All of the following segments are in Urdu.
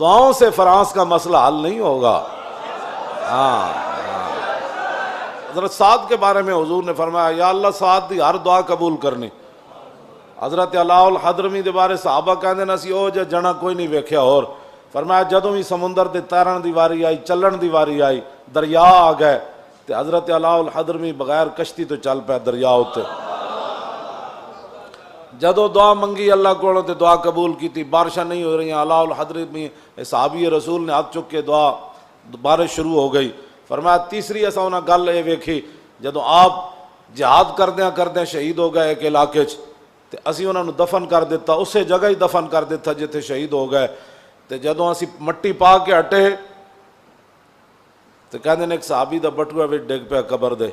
دعاؤں سے فرانس کا مسئلہ حل نہیں ہوگا. ہاں حضرت سعد کے بارے میں حضور نے فرمایا یا اللہ سعد دی ہر دعا قبول کرنی. حضرت علاء الحضرمی دے بارے صحابہ کہندے نا سی او جنا کوئی نہیں ویکھیا. اور فرمایا جدوں بھی سمندر دے تیرن دی واری آئی, چلن دی واری آئی, دریا آ گئے تے حضرت علاء الحضرمی بغیر کشتی تو چل پے دریا اتے. جدوں دعا منگی اللہ کو تے دعا قبول کیتی. بارشاں نہیں ہو رہی, علاء الحضرمی صحابی رسول نے ہاتھ چک کے دعا, بارش شروع ہو گئی. فرمایا تیسری اساں انہاں گل اے ویکھی جدوں آپ جہاد کردیاں شہید ہو گئے ایک علاقے چ تے اسی انہاں نوں دفن کر دیتا, اسے جگہ ہی دفن کر دیتا جتھے شہید ہو گئے. تے جدوں اسی مٹی پا کے ہٹے تے کہندے نے ایک صحابی دا بٹوا وچ ڈگ پیا قبر دے.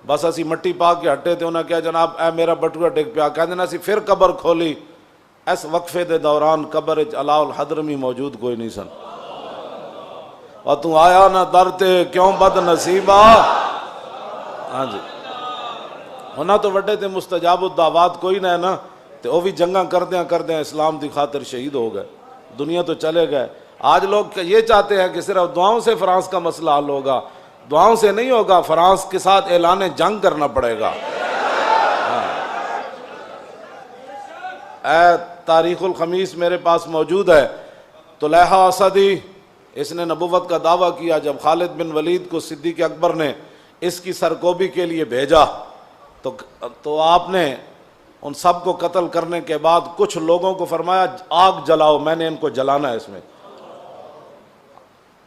بس اسی مٹی پا کے ہٹے تے انہاں کہا جناب اے میرا بٹوا ڈگ پیا. کہندے نے اسی پھر قبر کھولی, اس وقفے دے دوران قبر وچ علاء الحضرمی موجود کوئی نہیں سن. اور تو آیا نہ در تے کیوں بد نصیبا. ہاں جی انہاں تو وڈے تے مستجاب الدعوات کوئی نہ ہے نا, تے وہ بھی جنگاں کردیاں اسلام دی خاطر شہید ہو گئے, دنیا تو چلے گئے. آج لوگ یہ چاہتے ہیں کہ صرف دعاؤں سے فرانس کا مسئلہ حل ہوگا. دعاؤں سے نہیں ہوگا, فرانس کے ساتھ اعلان جنگ کرنا پڑے گا. اے تاریخ الخمیس میرے پاس موجود ہے. طلحہ اسدی اس نے نبوت کا دعویٰ کیا جب خالد بن ولید کو صدیق اکبر نے اس کی سرکوبی کے لیے بھیجا تو آپ نے ان سب کو قتل کرنے کے بعد کچھ لوگوں کو فرمایا آگ جلاؤ, میں نے ان کو جلانا ہے اس میں.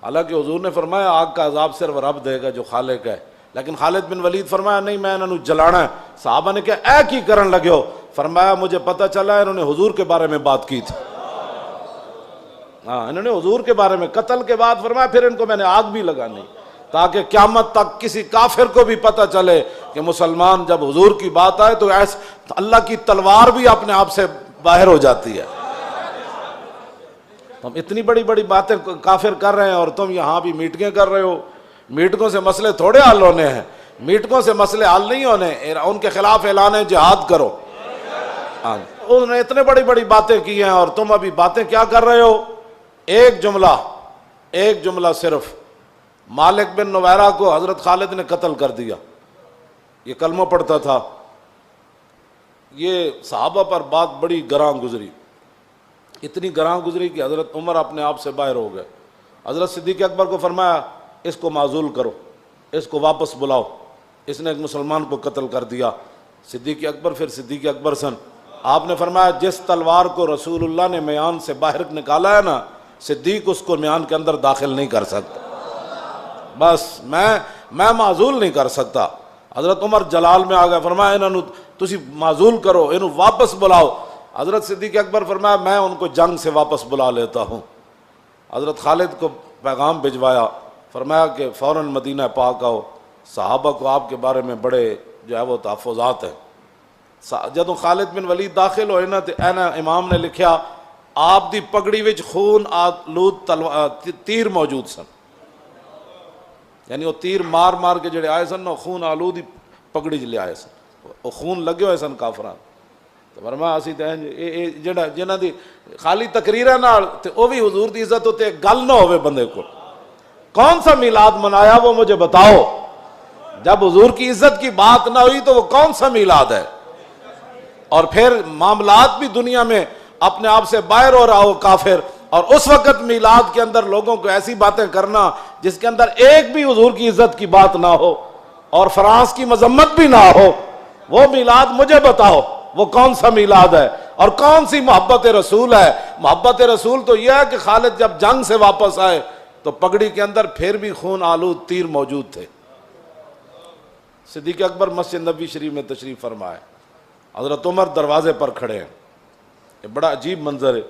حالانکہ حضور نے فرمایا آگ کا عذاب صرف رب دے گا جو خالق ہے, لیکن خالد بن ولید فرمایا نہیں میں انہوں نے جلانا ہے. صحابہ نے کہا اے کی کرن لگے ہو؟ فرمایا مجھے پتہ چلا انہوں نے حضور کے بارے میں بات کی تھی. ہاں انہوں نے حضور کے بارے میں, قتل کے بعد فرمایا پھر ان کو میں نے آگ بھی لگانی تاکہ قیامت تک کسی کافر کو بھی پتہ چلے کہ مسلمان جب حضور کی بات آئے تو ایسے اللہ کی تلوار بھی اپنے آپ سے باہر ہو جاتی ہے. ہم اتنی بڑی بڑی باتیں کافر کر رہے ہیں اور تم یہاں بھی میٹنگیں کر رہے ہو. میٹنگوں سے مسئلے تھوڑے حل ہونے ہیں, میٹنگوں سے مسئلے حل نہیں ہونے. ان کے خلاف اعلان جہاد کرو. انہوں نے اتنے بڑی بڑی باتیں کی ہیں اور تم ابھی باتیں کیا کر رہے ہو؟ ایک جملہ صرف, مالک بن نویرہ کو حضرت خالد نے قتل کر دیا. یہ کلمہ پڑھتا تھا. یہ صحابہ پر بات بڑی گراں گزری, اتنی گراں گزری کہ حضرت عمر اپنے آپ سے باہر ہو گئے. حضرت صدیق اکبر کو فرمایا اس کو معزول کرو, اس کو واپس بلاؤ, اس نے ایک مسلمان کو قتل کر دیا. صدیق اکبر پھر صدیق اکبر سن. آپ نے فرمایا جس تلوار کو رسول اللہ نے میان سے باہر نکالا ہے نا, صدیق اس کو میان کے اندر داخل نہیں کر سکتا. بس میں معزول نہیں کر سکتا. حضرت عمر جلال میں آ گئے, فرمایا انہوں تسی معزول کرو, انہوں واپس بلاؤ. حضرت صدیق اکبر فرمایا میں ان کو جنگ سے واپس بلا لیتا ہوں. حضرت خالد کو پیغام بھجوایا, فرمایا کہ فوراً مدینہ پاک آؤ, صحابہ کو آپ کے بارے میں بڑے جو ہے وہ تحفظات ہیں. جدوں خالد بن ولید داخل ہوئے نا تو اینا امام نے لکھیا آپ دی پگڑی وچ خون آلود تیر موجود سن, یعنی وہ تیر مار مار کے جڑے آئے سن خون آلود پگڑی چ لے آئے سن, وہ خون لگے ہوئے سن کافران. تو فرمایا اسی تے جڑا جنہاں دی خالی تقریراں نال تے او بھی حضور دی عزت تے گل نہ ہوے بندے کو. کون سا میلاد منایا وہ مجھے بتاؤ؟ جب حضور کی عزت کی بات نہ ہوئی تو وہ کون سا میلاد ہے؟ اور پھر معاملات بھی دنیا میں اپنے آپ سے باہر ہو رہا ہو کافر, اور اس وقت میلاد کے اندر لوگوں کو ایسی باتیں کرنا جس کے اندر ایک بھی حضور کی عزت کی بات نہ ہو اور فرانس کی مذمت بھی نہ ہو, وہ میلاد مجھے بتاؤ وہ کون سا میلاد ہے اور کون سی محبت رسول ہے؟ محبت رسول تو یہ ہے کہ خالد جب جنگ سے واپس آئے تو پگڑی کے اندر پھر بھی خون آلود تیر موجود تھے. صدیق اکبر مسجد نبی شریف میں تشریف فرمائے, حضرت عمر دروازے پر کھڑے ہیں. یہ بڑا عجیب منظر ہے.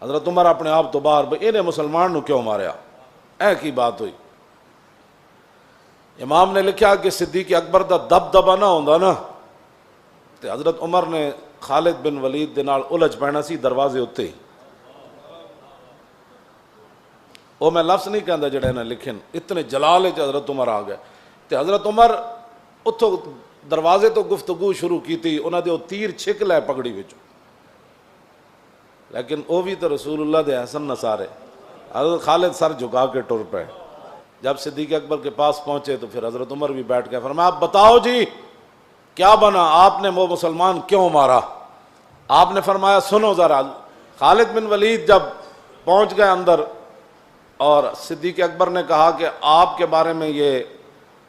حضرت عمر اپنے آپ تو باہر, بھئی انہیں مسلمان نو کیوں ماریا؟ اے کی بات ہوئی. امام نے لکھا کہ صدیق اکبر دا دبدبا نہ ہوندا نا تے حضرت عمر نے خالد بن ولید دے نال الجھ پینا سی دروازے اتے ہی. وہ میں لفظ نہیں کہندا جڑے انہیں لکھن, اتنے جلال وچ حضرت عمر آ گئے تے حضرت عمر اتھوں دروازے تو گفتگو شروع کی تھی. انہاں دے او تیر چھک لے پگڑی وچ, لیکن وہ بھی تو رسول اللہ دے حسن نصارے. حضرت خالد سر جھکا کے ٹر پے. جب صدیق اکبر کے پاس پہنچے تو پھر حضرت عمر بھی بیٹھ گئے. فرمایا آپ بتاؤ جی کیا بنا, آپ نے وہ مسلمان کیوں مارا؟ آپ نے فرمایا سنو ذرا. خالد بن ولید جب پہنچ گئے اندر اور صدیق اکبر نے کہا کہ آپ کے بارے میں یہ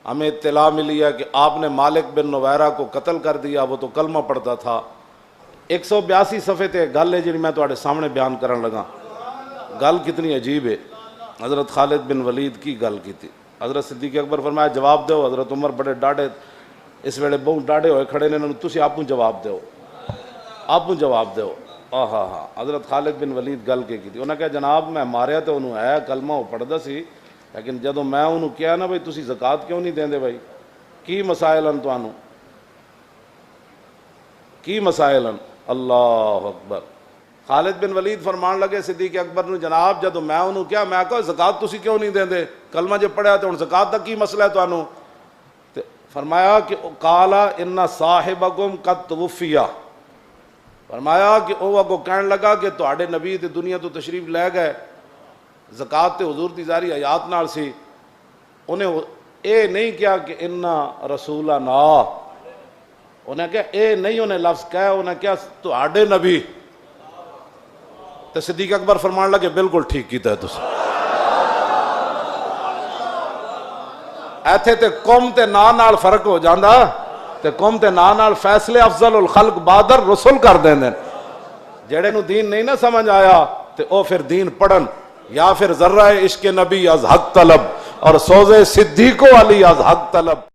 ہمیں اطلاع ملی ہے کہ آپ نے مالک بن نویرہ کو قتل کر دیا, وہ تو کلمہ پڑھتا تھا. 182 صفحے تے گل ہے جی میں تواڈے سامنے بیان کرن لگا. گل کتنی عجیب ہے. حضرت خالد بن ولید کی گل کی تھی. حضرت صدیق اکبر فرمایا جواب دو. حضرت عمر بڑے ڈاڑے اس ویلے بہت ڈاڑے ہوئے کھڑے نے, تسی آپ جواب دو, آپ جواب دو. ہاں حضرت خالد بن ولید گل کے کی تھی. انہوں نے کہا جناب میں ماریا تو انہوں ہے کلمہ وہ پڑھدا سی, لیکن جدوں میں انہوں کیا نا بھائی تسی زکات کیوں نہیں دیندے بھائی, کی مسائل ہیں تانوں, کی مسائل ہیں. اللہ اکبر. خالد بن ولید فرمان لگے صدیق اکبر نے جناب جدوں میں انہوں کیا میں کہا زکات تسی کیوں نہیں دیندے, کلمہ جے پڑھیا تو ہن زکات دا کی مسئلہ ہے تانوں؟ فرمایا کہ قالا ان صاحبکم قد توفی, فرمایا کہ وہ اگوں کہن لگا کہ تواڈے نبی تے دنیا تو تشریف لے گئے, زکات تے حضور دی ظاہری حیات نال سی. انہیں اے نہیں کیا کہ ان رسولنا, انہیں کہا اے نہیں انہیں لفظ کہا, انہیں کیا تواڈے نبی. تے صدیق اکبر فرمان لگے بالکل ٹھیک کیتا ہے تسی. ایتھے تے قوم تے نا نال فرق ہو جاندا, تے قوم تے نا نال فیصلے افضل الخلق بادر رسول کر دیندے. جڑے نو دین نہیں نہ سمجھ آیا تے او پھر دین پڑھن, یا پھر ذرہ عشق نبی از حق طلب اور سوزے صدیق علی از حق طلب.